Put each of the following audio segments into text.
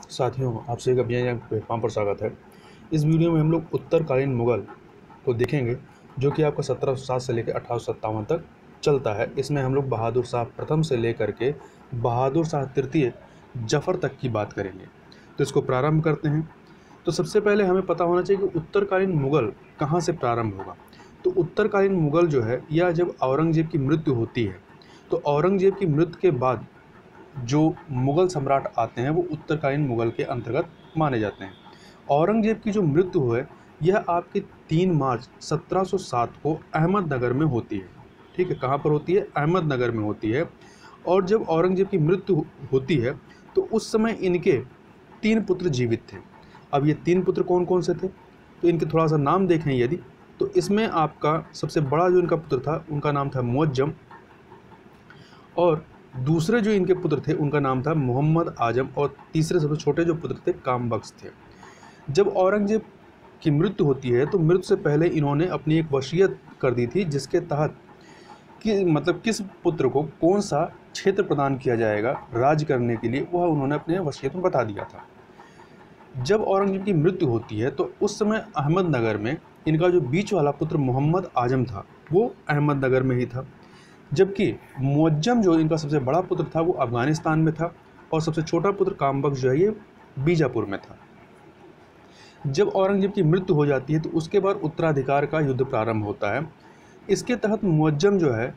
साथियों, आप सभी का BNN प्लेटफॉर्म पर स्वागत है। इस वीडियो में हम लोग उत्तरकालीन मुगल को देखेंगे, जो कि आपका 1707 से लेकर 1857 तक चलता है। इसमें हम लोग बहादुर शाह प्रथम से लेकर के बहादुर शाह तृतीय जफ़र तक की बात करेंगे। तो इसको प्रारंभ करते हैं। तो सबसे पहले हमें पता होना चाहिए कि उत्तरकालीन मुगल कहाँ से प्रारंभ होगा। तो उत्तरकालीन मुगल जो है, यह जब औरंगजेब की मृत्यु होती है, तो औरंगजेब की मृत्यु के बाद जो मुग़ल सम्राट आते हैं वो उत्तरकालीन मुग़ल के अंतर्गत माने जाते हैं। औरंगज़ेब की जो मृत्यु है, यह आपकी 3 मार्च 1707 को अहमदनगर में होती है। ठीक है, कहाँ पर होती है? अहमदनगर में होती है। और जब औरंगज़ेब की मृत्यु होती है तो उस समय इनके 3 पुत्र जीवित थे। अब ये 3 पुत्र कौन कौन से थे, तो इनके थोड़ा सा नाम देखें यदि, तो इसमें आपका सबसे बड़ा जो इनका पुत्र था उनका नाम था मुअज्जम, और दूसरे जो इनके पुत्र थे उनका नाम था मोहम्मद आजम, और तीसरे सबसे छोटे जो पुत्र थे कामबख्श थे। जब औरंगजेब की मृत्यु होती है तो मृत्यु से पहले इन्होंने अपनी एक वसीयत कर दी थी, जिसके तहत कि मतलब किस पुत्र को कौन सा क्षेत्र प्रदान किया जाएगा राज करने के लिए, वह उन्होंने अपने वसीयत में बता दिया था। जब औरंगजेब की मृत्यु होती है तो उस समय अहमदनगर में इनका जो बीच वाला पुत्र मोहम्मद आजम था वो अहमदनगर में ही था, जबकि मुअज्जम जो इनका सबसे बड़ा पुत्र था वो अफ़गानिस्तान में था, और सबसे छोटा पुत्र कामबख्श जो है ये बीजापुर में था। जब औरंगजेब की मृत्यु हो जाती है तो उसके बाद उत्तराधिकार का युद्ध प्रारंभ होता है। इसके तहत मुअज्जम जो है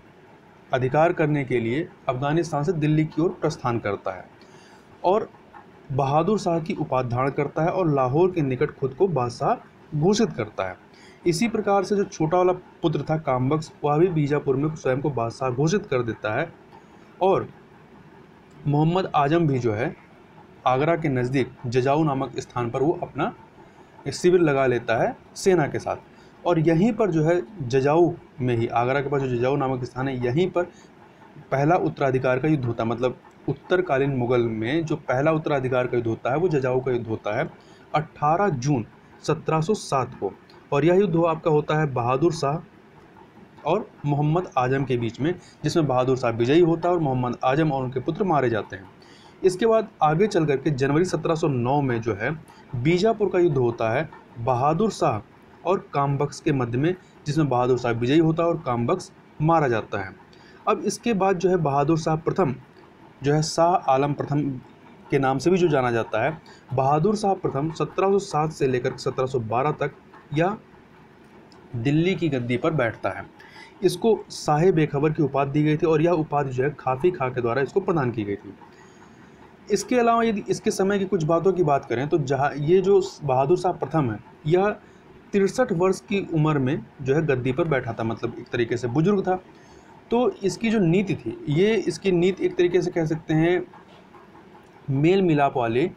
अधिकार करने के लिए अफ़गानिस्तान से दिल्ली की ओर प्रस्थान करता है और बहादुर शाह की उपाधि धारण करता है और लाहौर के निकट खुद को बादशाह घोषित करता है। इसी प्रकार से जो छोटा वाला पुत्र था कामबख्श, वह भी बीजापुर में स्वयं को बादशाह घोषित कर देता है, और मोहम्मद आजम भी जो है आगरा के नज़दीक जजाऊ नामक स्थान पर वो अपना शिविर लगा लेता है सेना के साथ। और यहीं पर जो है जजाऊ में ही, आगरा के पास जो जजाऊ नामक स्थान है, यहीं पर पहला उत्तराधिकार का युद्ध होता है। मतलब उत्तरकालीन मुगल में जो पहला उत्तराधिकार का युद्ध होता है वो जजाऊ का युद्ध होता है 18 जून 1707 को। और यह युद्ध आपका होता है बहादुर शाह और मोहम्मद आजम के बीच में, जिसमें बहादुर शाह विजयी होता है और मोहम्मद आजम और उनके पुत्र मारे जाते हैं। इसके बाद आगे चल करके जनवरी 1709 में जो है बीजापुर का युद्ध होता है बहादुर शाह और कामबख्श के मध्य में, जिसमें बहादुर शाह विजयी होता है और कामबख्श मारा जाता है। अब इसके बाद जो है बहादुर शाह प्रथम जो है शाह आलम प्रथम के नाम से भी जो जाना जाता है, बहादुर शाह प्रथम 1707 से लेकर 1712 तक यह दिल्ली की गद्दी पर बैठता है। इसको साहे बेखबर की उपाधि दी गई थी, और यह उपाधि जो है खाफी खां के द्वारा इसको प्रदान की गई थी। इसके अलावा यदि इसके समय की कुछ बातों की बात करें तो जहाँ ये जो बहादुर शाह प्रथम है, यह 63 वर्ष की उम्र में जो है गद्दी पर बैठा था, मतलब एक तरीके से बुजुर्ग था। तो इसकी जो नीति थी, ये इसकी नीति एक तरीके से कह सकते हैं मेल मिलाप वाले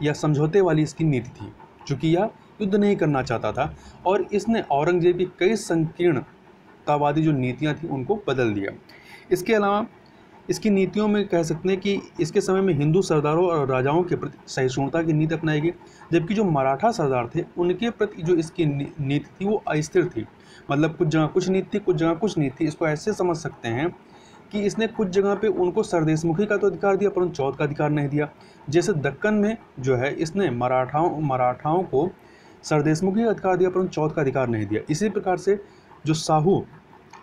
या समझौते वाली इसकी नीति थी, चूँकि यह युद्ध नहीं करना चाहता था, और इसने औरंगजेब की कई संकीर्णतावादी जो नीतियाँ थी उनको बदल दिया। इसके अलावा इसकी नीतियों में कह सकते हैं कि इसके समय में हिंदू सरदारों और राजाओं के प्रति सहिष्णुता की नीति अपनाई गई, जबकि जो मराठा सरदार थे उनके प्रति जो इसकी नीति थी वो अस्थिर थी। मतलब कुछ जगह कुछ नीति थी, कुछ जगह कुछ नीति थी। इसको ऐसे समझ सकते हैं कि इसने कुछ जगह पे उनको सरदेशमुखी का तो अधिकार दिया, परंतु चौथ का अधिकार नहीं दिया। जैसे दक्कन में जो है इसने मराठाओं को सरदेशमुखी का अधिकार दिया, परंतु चौथ का अधिकार नहीं दिया। इसी प्रकार से जो साहू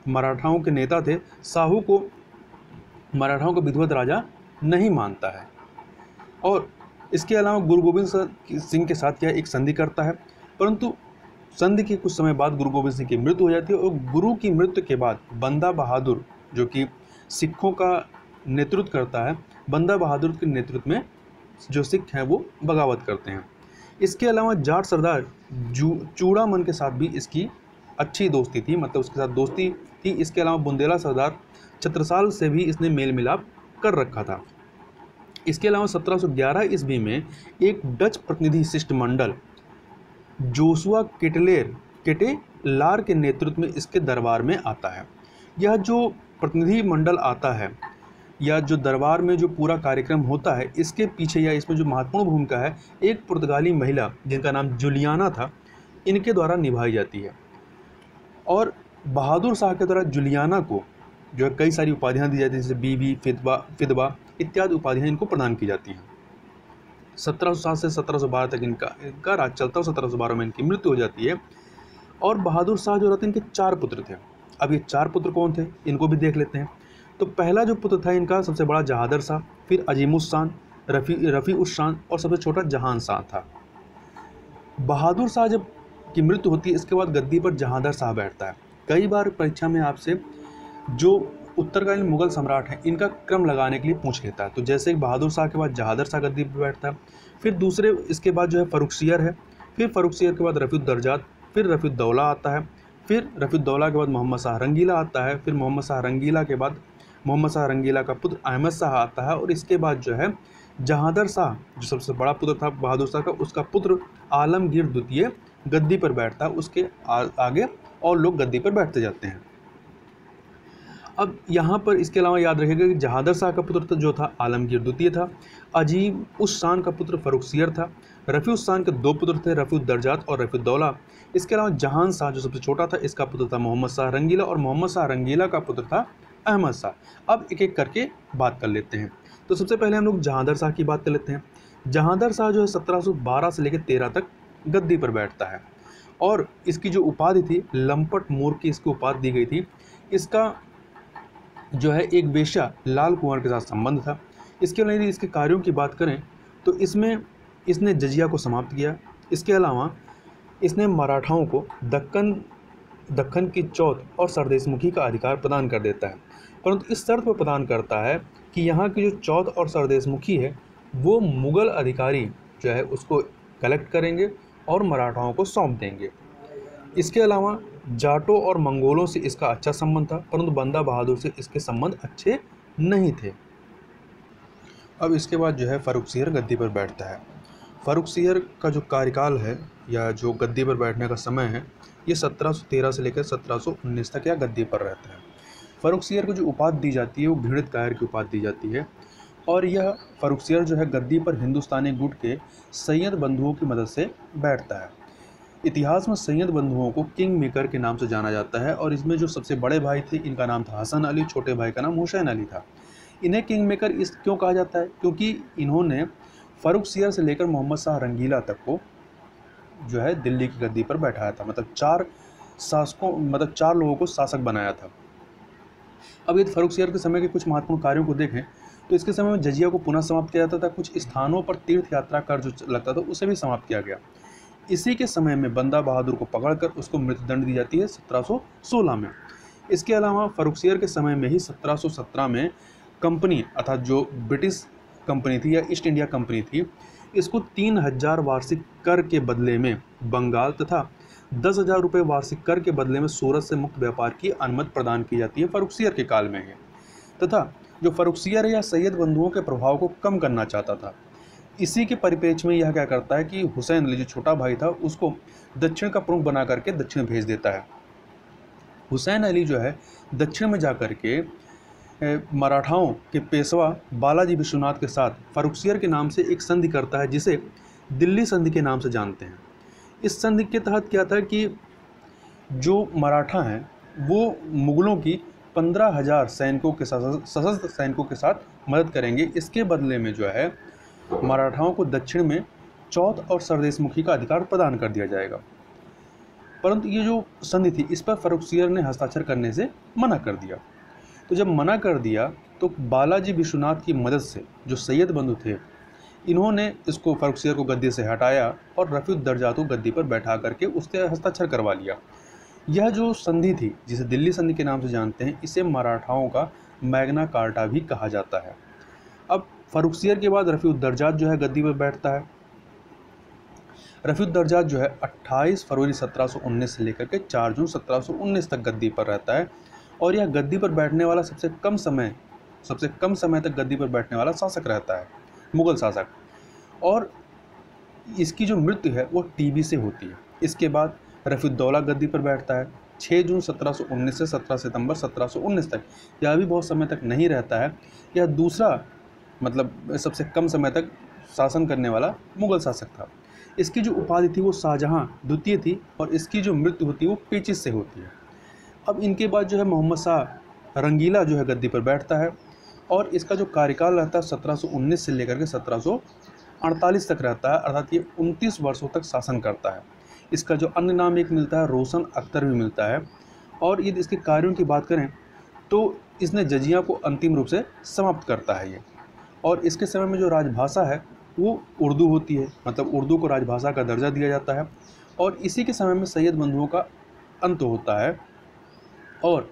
मराठाओं के नेता थे, साहू को मराठाओं का विधिवत राजा नहीं मानता है। और इसके अलावा गुरु गोविंद सिंह के साथ यह एक संधि करता है, परंतु संधि के कुछ समय बाद गुरु गोविंद सिंह की मृत्यु हो जाती है, और गुरु की मृत्यु के बाद बंदा बहादुर जो कि सिखों का नेतृत्व करता है, बंदा बहादुर के नेतृत्व में जो सिख हैं वो बगावत करते हैं। इसके अलावा जाट सरदार चूड़ामन के साथ भी इसकी अच्छी दोस्ती थी, मतलब उसके साथ दोस्ती थी। इसके अलावा बुंदेला सरदार छत्रसाल से भी इसने मेल मिलाप कर रखा था। इसके अलावा 1711 ईस्वी में एक डच प्रतिनिधि शिष्टमंडल जोशुआ केटेलार के नेतृत्व में इसके दरबार में आता है। यह जो प्रतिनिधि मंडल आता है या जो दरबार में जो पूरा कार्यक्रम होता है, इसके पीछे या इसमें जो महत्वपूर्ण भूमिका है एक पुर्तगाली महिला जिनका नाम जुलियाना था, इनके द्वारा निभाई जाती है। और बहादुर शाह के द्वारा जुलियाना को जो है कई सारी उपाधियाँ दी जाती हैं, जैसे बीबी, फिदवा इत्यादि उपाधियाँ इनको प्रदान की जाती हैं। 1707 से 1712 तक इनका राज चलता है। 1712 में इनकी मृत्यु हो जाती है। और बहादुर शाह जो रहते हैं, इनके 4 पुत्र थे। अब ये 4 पुत्र कौन थे, इनको भी देख लेते हैं। तो पहला जो पुत्र था इनका सबसे बड़ा जहादर शाह, फिर अजीमुस शान, रफ़ी उस शान और सबसे छोटा जहान शाह था। बहादुर शाह जब की मृत्यु होती है, इसके बाद गद्दी पर जहादर शाह बैठता है। कई बार परीक्षा में आपसे जो उत्तरकालीन मुगल सम्राट हैं इनका क्रम लगाने के लिए पूछ लेता है। तो जैसे बहादुर शाह के बाद जहादर शाह गद्दी पर बैठता है, फिर दूसरे इसके बाद जो है फ़र्रुखसियर है, फिर फ़र्रुखसियर के बाद रफ़ीउद्दर्जात, फिर रफ़ीउद्दौला आता है, फिर रफ़ीउद्दौला के बाद मोहम्मद शाह रंगीला आता है, फिर मोहम्मद शाह रंगीला के बाद मोहम्मद शाह रंगीला का पुत्र अहमद शाह आता है, और इसके बाद जो है जहादर शाह जो सबसे बड़ा पुत्र था बहादुर शाह का, उसका पुत्र आलमगीर द्वितीय गद्दी पर बैठता है। उसके आगे और लोग गद्दी पर बैठते जाते हैं। अब यहाँ पर इसके अलावा याद रखिएगा कि जहादर शाह का पुत्र जो था आलमगीर द्वितीय था, अजीम उस शान का पुत्र फ़र्रुखसियर था, रफ़ी उस शान के 2 पुत्र थे, रफ़ीउद्दर्जात और रफ़ीउद्दौला। इसके अलावा जहान शाह जो सबसे छोटा था, इसका पुत्र था मोहम्मद शाह रंगीला, और मोहम्मद शाह रंगीला का पुत्र था अहमद शाह। अब एक एक करके बात कर लेते हैं। तो सबसे पहले हम लोग जहादर शाह की बात कर लेते हैं। जहादर शाह जो है 1712 से लेकर 13 तक गद्दी पर बैठता है, और इसकी जो उपाधि थी लंपट मोर की इसको उपाधि दी गई थी। इसका जो है एक वेश्या लाल कुंवर के साथ संबंध था। इसके अलावा यदि इसके कार्यों की बात करें तो इसमें इसने जजिया को समाप्त किया। इसके अलावा इसने मराठाओं को दक्कन की चौथ और सरदेशमुखी का अधिकार प्रदान कर देता है, परंतु इस शर्त पर प्रदान करता है कि यहाँ की जो चौथ और सरदेशमुखी है वो मुग़ल अधिकारी जो है उसको कलेक्ट करेंगे और मराठाओं को सौंप देंगे। इसके अलावा जाटों और मंगोलों से इसका अच्छा संबंध था, परंतु बंदा बहादुर से इसके संबंध अच्छे नहीं थे। अब इसके बाद जो है फ़र्रुखसियर गद्दी पर बैठता है। फ़र्रुखसियर का जो कार्यकाल है या जो गद्दी पर बैठने का समय है, ये 1713 से लेकर 1719 तक यह गद्दी पर रहता है। फ़र्रुखसियर को जो उपाधि दी जाती है वो घृणित कायर की उपाधि दी जाती है, और यह फ़र्रुखसियर जो है गद्दी पर हिंदुस्तानी गुट के सैयद बंधुओं की मदद से बैठता है। इतिहास में सैयद बंधुओं को किंग मेकर के नाम से जाना जाता है, और इसमें जो सबसे बड़े भाई थे इनका नाम था हसन अली, छोटे भाई का नाम हुसैन अली था। इन्हें किंग मेकर इस क्यों कहा जाता है, क्योंकि इन्होंने फ़र्रुखसियर से लेकर मोहम्मद शाह रंगीला तक को जो है दिल्ली की गद्दी पर बैठाया था। मतलब 4 लोगों को शासक बनाया था। अब यदि फ़र्रुखसियर के समय के कुछ महत्वपूर्ण कार्यों को देखें तो इसके समय में जजिया को पुनः समाप्त किया जाता था। कुछ स्थानों पर तीर्थ यात्रा कर जो लगता था उसे भी समाप्त किया गया। इसी के समय में बंदा बहादुर को पकड़कर उसको मृत्युदंड दी जाती है 1716 में। इसके अलावा फ़र्रुखसियर के समय में ही 1717 में कंपनी अर्थात जो ब्रिटिश कंपनी थी या ईस्ट इंडिया कंपनी थी, इसको 3000 वार्षिक कर के बदले में बंगाल तथा 10,000 रुपये वार्षिक कर के बदले में सूरत से मुक्त व्यापार की अनुमति प्रदान की जाती है फ़र्रुखसियर के काल में है। तथा जो फ़र्रुखसियर या सैयद बंधुओं के प्रभाव को कम करना चाहता था, इसी के परिप्रेक्ष्य में यह क्या करता है कि हुसैन अली जो छोटा भाई था उसको दक्षिण का प्रमुख बना करके दक्षिण भेज देता है। हुसैन अली जो है दक्षिण में जाकर के मराठाओं के पेशवा बालाजी विश्वनाथ के साथ फ़र्रुखसियर के नाम से एक संधि करता है, जिसे दिल्ली संधि के नाम से जानते हैं। इस संधि के तहत क्या था कि जो मराठा हैं वो मुग़लों की 15,000 सैनिकों के साथ सशस्त्र सैनिकों के साथ मदद करेंगे। इसके बदले में जो है मराठाओं को दक्षिण में चौथ और सरदेशमुखी का अधिकार प्रदान कर दिया जाएगा। परंतु ये जो संधि थी इस पर फ़र्रुखसियर ने हस्ताक्षर करने से मना कर दिया। तो जब मना कर दिया तो बालाजी विश्वनाथ की मदद से जो सैयद बंधु थे इन्होंने इसको फ़र्रुखसियर को गद्दी से हटाया और रफ़ीउद्दर्जात को गद्दी पर बैठा करके उससे हस्ताक्षर करवा लिया। यह जो संधि थी जिसे दिल्ली संधि के नाम से जानते हैं, इसे मराठाओं का मैग्ना कार्टा भी कहा जाता है। अब फ़र्रुखसियर के बाद रफ़ीउद्दर्जात जो है गद्दी पर बैठता है। रफ़ीउद्दर्जात जो है 28 फरवरी 1719 से लेकर के 4 जून 1719 तक गद्दी पर रहता है, और यह गद्दी पर बैठने वाला सबसे कम समय तक गद्दी पर बैठने वाला शासक रहता है, मुग़ल शासक। और इसकी जो मृत्यु है वो टीबी से होती है। इसके बाद रफ़ीउद्दौला गद्दी पर बैठता है 6 जून 1719 से 17 सितंबर 1719 तक। यह भी बहुत समय तक नहीं रहता है। यह दूसरा मतलब सबसे कम समय तक शासन करने वाला मुग़ल शासक था। इसकी जो उपाधि थी वो शाहजहाँ द्वितीय थी, और इसकी जो मृत्यु होती है वो पेचिश से होती है। अब इनके बाद जो है मोहम्मद शाह रंगीला जो है गद्दी पर बैठता है, और इसका जो कार्यकाल रहता है 1719 से लेकर के 1948 तक रहता है, अर्थात ये 29 वर्षों तक शासन करता है। इसका जो अन्य नाम एक मिलता है रोशन अख्तर भी मिलता है। और यदि इसके कार्यों की बात करें तो इसने जजिया को अंतिम रूप से समाप्त करता है ये। और इसके समय में जो राजभाषा है वो उर्दू होती है, मतलब उर्दू को राजभाषा का दर्जा दिया जाता है। और इसी के समय में सैयद बंधुओं का अंत होता है और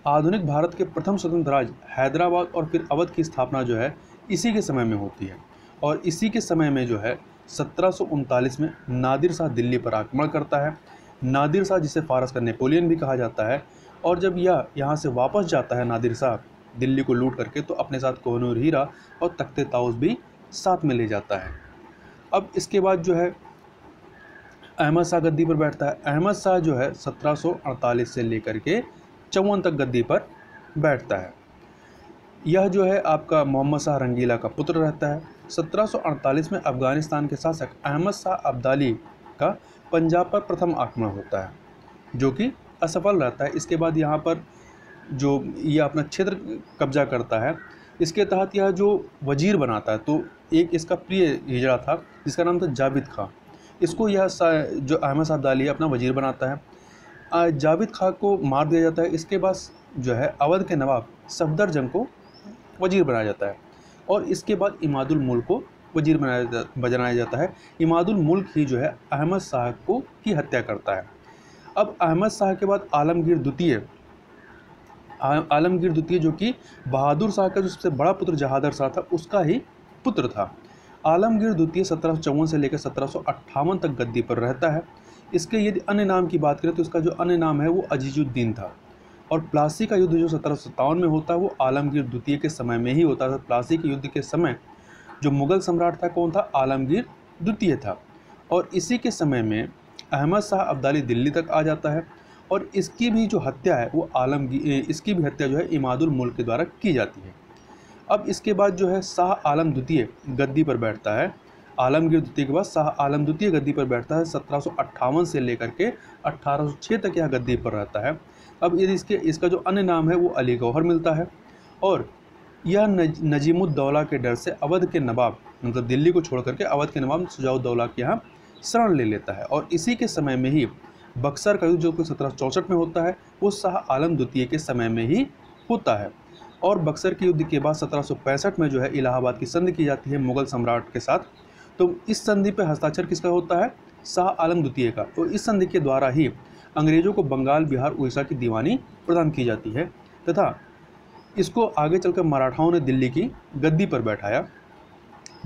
आधुनिक भारत के प्रथम स्वतंत्र राज्य हैदराबाद और फिर अवध की स्थापना जो है इसी के समय में होती है। और इसी के समय में जो है 1739 में नादिर शाह दिल्ली पर आक्रमण करता है। नादिर शाह, जिसे फारस का नेपोलियन भी कहा जाता है, और जब यह यहाँ से वापस जाता है नादिर शाह दिल्ली को लूट करके, तो अपने साथ कोहिनूर हीरा और तख्ते ताउस भी साथ में ले जाता है। अब इसके बाद जो है अहमद शाह गद्दी पर बैठता है। अहमद शाह जो है 1748 से लेकर के 54 तक गद्दी पर बैठता है। यह जो है आपका मोहम्मद शाह रंगीला का पुत्र रहता है। 1748 में अफगानिस्तान के शासक अहमद शाह अब्दाली का पंजाब पर प्रथम आक्रमण होता है, जो कि असफल रहता है। इसके बाद यहाँ पर जो ये अपना क्षेत्र कब्जा करता है, इसके तहत यह जो वजीर बनाता है, तो एक इसका प्रिय हिजड़ा था जिसका नाम था जावेद खां। इसको यह जो अहमद शाह अब्दाली अपना वजीर बनाता है। जावेद खां को मार दिया जाता है। इसके बाद जो है अवध के नवाब सफदरजंग को वजीर बनाया जाता है और इसके बाद इमादुल मुल्क को वजीर बनाया जाता है। इमादुल मुल्क ही जो है अहमद शाह को की हत्या करता है। अब अहमद शाह के बाद आलमगीर द्वितीय जो कि बहादुर शाह का जो सबसे बड़ा पुत्र जहादर शाह था उसका ही पुत्र था। आलमगीर द्वितीय 1754 से लेकर 1758 तक गद्दी पर रहता है। इसके यदि अन्य नाम की बात करें तो इसका जो अन्य नाम है वो अजीजुद्दीन था। और प्लासी का युद्ध जो 1757 में होता है वो आलमगीर द्वितीय के समय में ही होता था। प्लासी के युद्ध के समय जो मुग़ल सम्राट था कौन था? आलमगीर द्वितीय था। और इसी के समय में अहमद शाह अब्दाली दिल्ली तक आ जाता है और इसकी भी जो हत्या है वो इसकी भी हत्या जो है इमादुल मुल्क के द्वारा की जाती है। अब इसके बाद जो है शाह आलम द्वितीय गद्दी पर बैठता है। आलमगीर द्वितीय के बाद शाह आलम द्वितीय गद्दी पर बैठता है। 1758 से लेकर के 1806 तक यह गद्दी पर रहता है। अब यदि इसका जो अन्य नाम है वो अली गौहर मिलता है और यह नजीमुद्दौला के डर से अवध के नवाब, मतलब दिल्ली को छोड़ करके अवध के नवाब शुजाउद्दौला के यहाँ शरण ले लेता है। और इसी के समय में ही बक्सर का युद्ध जो कि 1764 में होता है वो शाह आलम द्वितीय के समय में ही होता है। और बक्सर के युद्ध के बाद 1765 में जो है इलाहाबाद की संधि की जाती है मुग़ल सम्राट के साथ। तो इस संधि पर हस्ताक्षर किसका होता है? शाह आलम द्वितीय का। तो इस संधि के द्वारा ही अंग्रेज़ों को बंगाल, बिहार, उड़ीसा की दीवानी प्रदान की जाती है तथा इसको आगे चलकर मराठाओं ने दिल्ली की गद्दी पर बैठाया।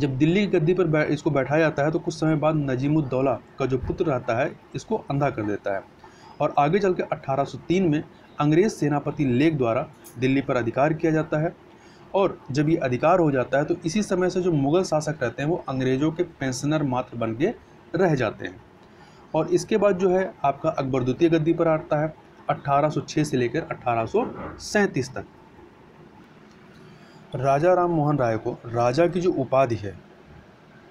जब दिल्ली की गद्दी पर इसको बैठाया जाता है तो कुछ समय बाद नजीमुद्दौला का जो पुत्र रहता है इसको अंधा कर देता है और आगे चल के 1803 में अंग्रेज़ सेनापति लेक द्वारा दिल्ली पर अधिकार किया जाता है। और जब ये अधिकार हो जाता है तो इसी समय से जो मुग़ल शासक रहते हैं वो अंग्रेज़ों के पेंशनर मात्र बन के रह जाते हैं। और इसके बाद जो है आपका अकबर द्वितीय गद्दी पर आता है 1806 से लेकर 1837 तक। राजा राम मोहन राय को राजा की जो उपाधि है,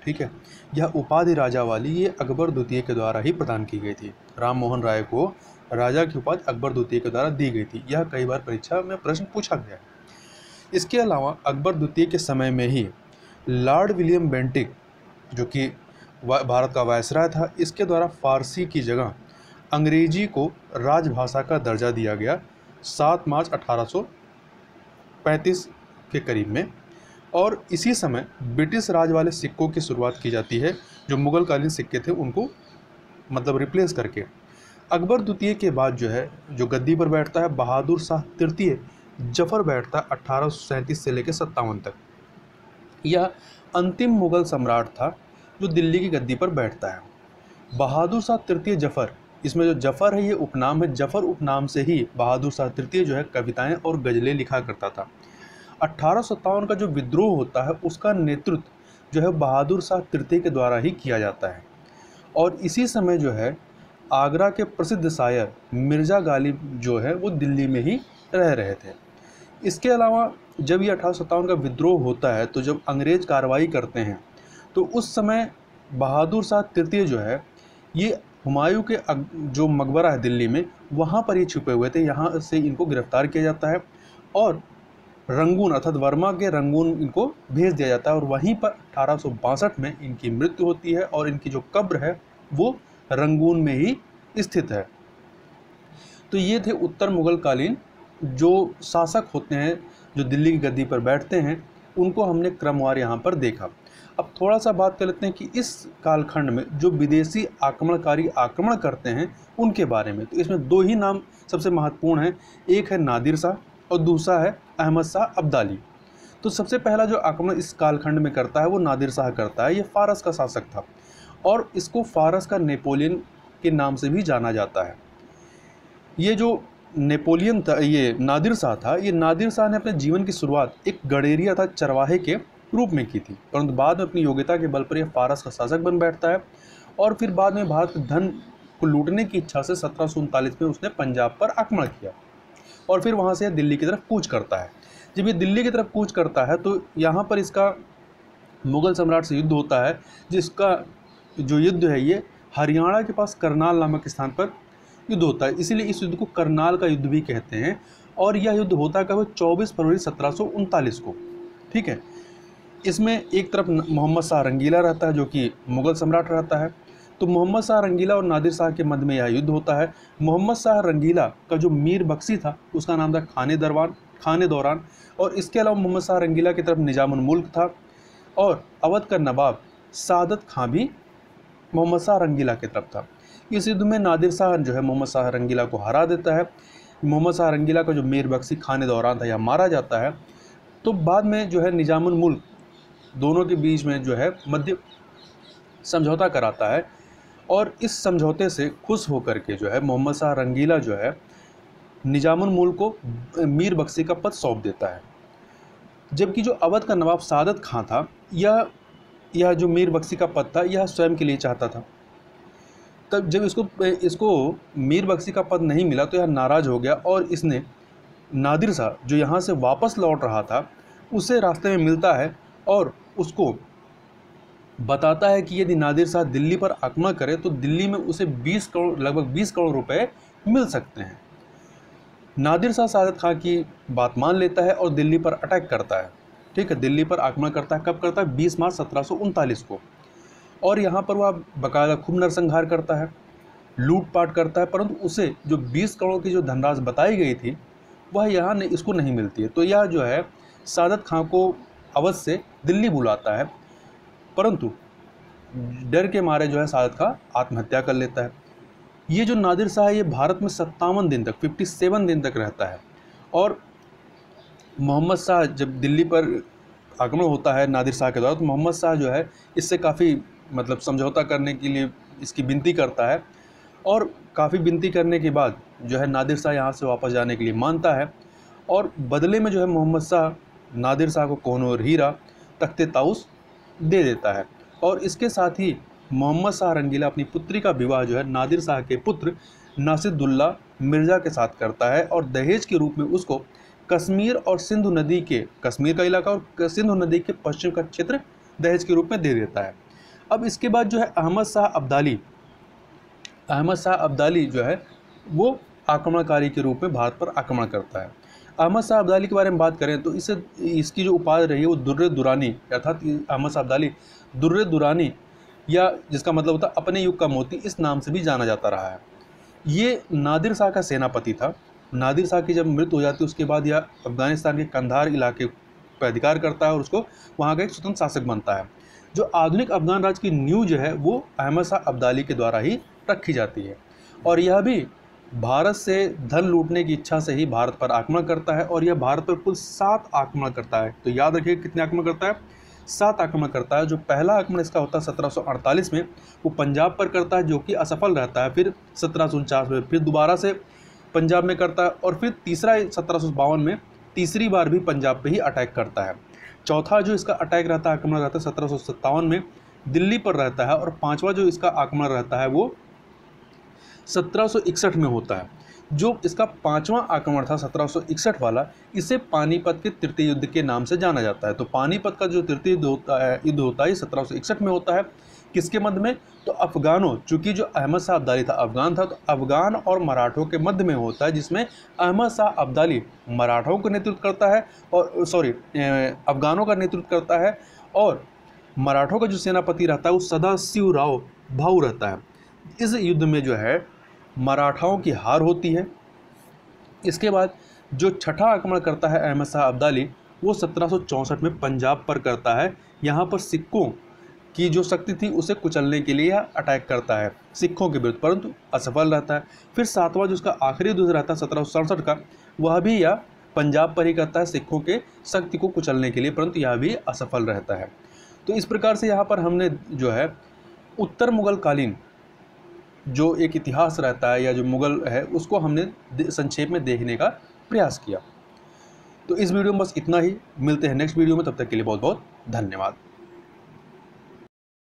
ठीक है, यह उपाधि राजा वाली ये अकबर द्वितीय के द्वारा ही प्रदान की गई थी। राम मोहन राय को राजा की उपाधि अकबर द्वितीय के द्वारा दी गई थी। यह कई बार परीक्षा में प्रश्न पूछा गया है। इसके अलावा अकबर द्वितीय के समय में ही लॉर्ड विलियम बेंटिक जो कि भारत का वायसराय था, इसके द्वारा फारसी की जगह अंग्रेजी को राजभाषा का दर्जा दिया गया 7 मार्च 1835 के करीब में। और इसी समय ब्रिटिश राज वाले सिक्कों की शुरुआत की जाती है जो मुग़लकालीन सिक्के थे उनको मतलब रिप्लेस करके। अकबर द्वितीय के बाद जो है जो गद्दी पर बैठता है बहादुर शाह तृतीय जफ़र बैठता है 1837 से लेकर 57 तक। यह अंतिम मुग़ल सम्राट था जो दिल्ली की गद्दी पर बैठता है। बहादुर शाह तृतीय जफ़र, इसमें जो जफ़र है ये उपनाम है। जफ़र उपनाम से ही बहादुर शाह तृतीय जो है कविताएं और गज़लें लिखा करता था। 1857 का जो विद्रोह होता है उसका नेतृत्व जो है बहादुर शाह तृतीय के द्वारा ही किया जाता है। और इसी समय जो है आगरा के प्रसिद्ध शायर मिर्ज़ा गालिब जो है वो दिल्ली में ही रह रहे थे। इसके अलावा जब ये 1857 का विद्रोह होता है तो जब अंग्रेज़ कार्रवाई करते हैं तो उस समय बहादुर शाह तृतीय जो है ये हुमायूं के जो मकबरा है दिल्ली में वहाँ पर ये छुपे हुए थे। यहाँ से इनको गिरफ्तार किया जाता है और रंगून अर्थात वर्मा के रंगून इनको भेज दिया जाता है और वहीं पर 1862 में इनकी मृत्यु होती है और इनकी जो कब्र है वो रंगून में ही स्थित है। तो ये थे उत्तर मुगल कालीन जो शासक होते हैं, जो दिल्ली की गद्दी पर बैठते हैं, उनको हमने क्रमवार यहाँ पर देखा। अब थोड़ा सा बात कर लेते हैं कि इस कालखंड में जो विदेशी आक्रमणकारी आक्रमण करते हैं उनके बारे में। तो इसमें दो ही नाम सबसे महत्वपूर्ण हैं, एक है नादिर शाह और दूसरा है अहमद शाह अब्दाली। तो सबसे पहला जो आक्रमण इस कालखंड में करता है वो नादिर शाह करता है। ये फारस का शासक था और इसको फारस का नेपोलियन के नाम से भी जाना जाता है। ये जो नेपोलियन था, ये नादिर शाह था, ये नादिर शाह ने अपने जीवन की शुरुआत एक गडेरिया था चरवाहे के रूप में की थी, परंतु बाद में अपनी योग्यता के बल पर यह फारस का शासक बन बैठता है और फिर बाद में भारत के धन को लूटने की इच्छा से 1739 में उसने पंजाब पर आक्रमण किया और फिर वहाँ से दिल्ली की तरफ कूच करता है। जब ये दिल्ली की तरफ कूच करता है तो यहाँ पर इसका मुग़ल सम्राट से युद्ध होता है, जिसका जो युद्ध है ये हरियाणा के पास करनाल नामक स्थान पर युद्ध होता है, इसीलिए इस युद्ध को करनाल का युद्ध भी कहते हैं। और यह युद्ध होता है कब 24 फरवरी 1739 को। ठीक है, इसमें एक तरफ मोहम्मद शाह रंगीला रहता है जो कि मुग़ल सम्राट रहता है। तो मोहम्मद शाह रंगीला और नादिर शाह के मध्य में यह युद्ध होता है। मोहम्मद शाह रंगीला का जो मीर बख्शी था उसका नाम था खाने दौरान, और इसके अलावा मोहम्मद शाह रंगीला की तरफ निजामुल मुल्क था और अवध का नवाब सादत खां भी मोहम्मद शाह रंगीला की तरफ था। इस युद्ध में नादिर शाह जो है मोहम्मद शाह रंगीला को हरा देता है। मोहम्मद शाह रंगीला का जो मीर बख्शी खाने दौरान था यह मारा जाता है। तो बाद में जो है निजामुल मुल्क दोनों के बीच में जो है मध्य समझौता कराता है और इस समझौते से खुश होकर के जो है मोहम्मद शाह रंगीला जो है निजामुल मुल्क को मीर बख्शी का पद सौंप देता है। जबकि जो अवध का नवाब सादत खां था, यह जो मीर बख्शी का पद था यह स्वयं के लिए चाहता था। तब जब इसको मीर बख्शी का पद नहीं मिला तो यह नाराज़ हो गया और इसने नादिर शाह जो यहाँ से वापस लौट रहा था उसे रास्ते में मिलता है और उसको बताता है कि यदि नादिर शाह दिल्ली पर आक्रमण करे तो दिल्ली में उसे लगभग 20 करोड़ रुपए मिल सकते हैं। नादिर शाह सादत खां की बात मान लेता है और दिल्ली पर अटैक करता है। ठीक है, दिल्ली पर आक्रमण करता है। कब करता है? 20 मार्च 1739 को। और यहाँ पर वह बाकायदा खूब नरसंहार करता है, लूटपाट करता है, परंतु उसे जो 20 करोड़ की जो धनराशि बताई गई थी वह यहाँ इसको नहीं मिलती है। तो यह जो है सादत खां को अवध से दिल्ली बुलाता है, परंतु डर के मारे जो है सादत खां आत्महत्या कर लेता है। ये जो नादिर शाह है ये भारत में 57 दिन तक 57 दिन तक रहता है और मोहम्मद शाह जब दिल्ली पर आक्रमण होता है नादिर शाह के द्वारा तो मोहम्मद शाह जो है इससे काफ़ी समझौता करने के लिए इसकी विनती करता है और काफ़ी विनती करने के बाद जो है नादिर शाह यहाँ से वापस जाने के लिए मानता है और बदले में जो है मोहम्मद शाह नादिर शाह को कोहिनूर हीरा तख्ते ताउस दे देता है। और इसके साथ ही मोहम्मद शाह रंगीला अपनी पुत्री का विवाह जो है नादिर शाह के पुत्र नासिरुद्दौला मिर्ज़ा के साथ करता है और दहेज के रूप में उसको कश्मीर और सिंधु नदी के कश्मीर का इलाका और सिंधु नदी के पश्चिम का क्षेत्र दहेज के रूप में दे देता है। अब इसके बाद जो है अहमद शाह अब्दाली जो है वो आक्रमणकारी के रूप में भारत पर आक्रमण करता है। अहमद शाह अब्दाली के बारे में बात करें तो इसकी जो उपाधि रही है वो दुर्र दुरानी, अर्थात अहमद शाह अब्दाली दुर्र दुरानी या जिसका मतलब होता है अपने युग का मोती, इस नाम से भी जाना जाता रहा है। ये नादिर शाह का सेनापति था। नादिर शाह की जब मृत्यु हो जाती है उसके बाद यह अफगानिस्तान के कंधार इलाके पर अधिकार करता है और उसको वहाँ का एक स्वतंत्र शासक बनता है। जो आधुनिक अफगान राज्य की नींव जो है वो अहमद शाह अब्दाली के द्वारा ही रखी जाती है और यह भी भारत से धन लूटने की इच्छा से ही भारत पर आक्रमण करता है और यह भारत पर कुल 7 आक्रमण करता है। तो याद रखिए कितने आक्रमण करता है? 7 आक्रमण करता है। जो पहला आक्रमण इसका होता है 1748 में, वो पंजाब पर करता है जो कि असफल रहता है। फिर 1749 में फिर दोबारा से पंजाब में करता है और फिर तीसरा 1752 में तीसरी बार भी पंजाब पे ही अटैक करता है। चौथा जो इसका अटैक रहता है, आक्रमण रहता है 1757 में दिल्ली पर रहता है और 5वां जो इसका आक्रमण रहता है वो 1761 में होता है। जो इसका 5वां आक्रमण था 1761 वाला, इसे पानीपत के तृतीय युद्ध के नाम से जाना जाता है। तो पानीपत का जो तृतीय युद्ध होता है 1761 में होता है। किसके मध्य में? तो अफगानों, चूंकि जो अहमद शाह अब्दाली था अफगान था, तो अफगान और मराठों के मध्य में होता है, जिसमें अहमद शाह अब्दाली मराठों का नेतृत्व करता है और अफगानों का नेतृत्व करता है, और मराठों का जो सेनापति रहता है वो सदाशिवराव भाऊ रहता है। इस युद्ध में जो है मराठाओं की हार होती है। इसके बाद जो छठा आक्रमण करता है अहमद शाह अब्दाली, वो 1764 में पंजाब पर करता है। यहाँ पर सिखों की जो शक्ति थी उसे कुचलने के लिए अटैक करता है सिखों के विरुद्ध, परंतु असफल रहता है। फिर सातवां जो उसका आखिरी युद्ध रहता है 1767 का, वह भी यह पंजाब पर ही करता है सिखों के शक्ति को कुचलने के लिए, परंतु यह भी असफल रहता है। तो इस प्रकार से यहाँ पर हमने जो है उत्तर मुगल कालीन जो एक इतिहास रहता है या जो मुगल है उसको हमने संक्षेप में देखने का प्रयास किया। तो इस वीडियो में बस इतना ही। मिलते हैं नेक्स्ट वीडियो में, तब तक के लिए बहुत बहुत धन्यवाद।